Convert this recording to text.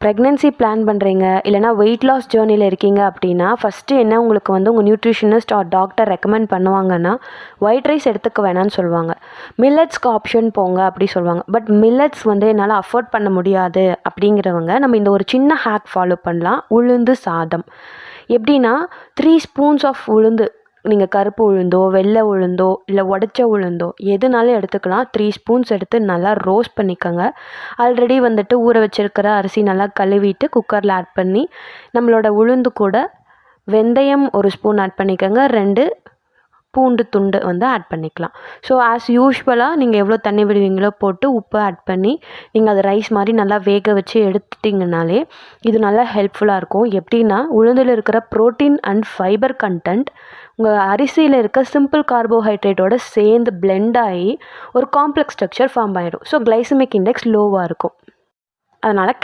Pregnancy plan பண்ணுறீங்க இல்லைனா weight loss ஜேர்னியில் இருக்கீங்க அப்படின்னா ஃபஸ்ட்டு என்ன உங்களுக்கு வந்து உங்கள் நியூட்ரிஷனிஸ்ட் ஆர் டாக்டர் ரெக்கமெண்ட் பண்ணுவாங்கன்னா ஒயிட் ரைஸ் எடுத்துக்க வேணாம்னு சொல்லுவாங்க. மில்லட்ஸ்க்கு ஆப்ஷன் போங்க அப்படி சொல்லுவாங்க. பட் மில்லட்ஸ் வந்து என்னால் அஃபோர்ட் பண்ண முடியாது அப்படிங்கிறவங்க நம்ம இந்த ஒரு சின்ன ஹேக் ஃபாலோ பண்ணலாம். உளுந்து சாதம் எப்படின்னா 3 ஸ்பூன்ஸ் ஆஃப் உளுந்து, நீங்கள் கருப்பு உளுந்தோ வெள்ளை உளுந்தோ இல்லை உடச்ச உளுந்தோ எதுனாலும் எடுத்துக்கலாம். 3 ஸ்பூன்ஸ் எடுத்து நல்லா ரோஸ்ட் பண்ணிக்கோங்க. ஆல்ரெடி வந்துட்டு ஊற வச்சுருக்கிற அரிசி நல்லா கழுவிட்டு குக்கரில் ஆட் பண்ணி நம்மளோட உளுந்து கூட வெந்தயம் 1 ஸ்பூன் ஆட் பண்ணிக்கோங்க. 2 பூண்டு துண்டு வந்து ஆட் பண்ணிக்கலாம். ஸோ ஆஸ் யூஷுவலாக நீங்கள் எவ்வளோ தண்ணி விடுவீங்களோ போட்டு உப்பு ஆட் பண்ணி நீங்கள் அதை ரைஸ் மாதிரி நல்லா வேக வச்சு எடுத்துட்டிங்கனாலே இது நல்லா ஹெல்ப்ஃபுல்லாக இருக்கும். எப்படின்னா உளுந்தில் இருக்கிற ப்ரோட்டீன் அண்ட் ஃபைபர் கண்டென்ட் உங்கள் அரிசியில் இருக்க சிம்பிள் கார்போஹைட்ரேட்டோட சேர்ந்து பிளெண்ட் ஆகி ஒரு காம்ப்ளெக்ஸ் ஸ்ட்ரக்சர் ஃபார்ம் ஆகிடும். ஸோ கிளைசமிக் இண்டெக்ஸ் லோவாக இருக்கும். அதனால்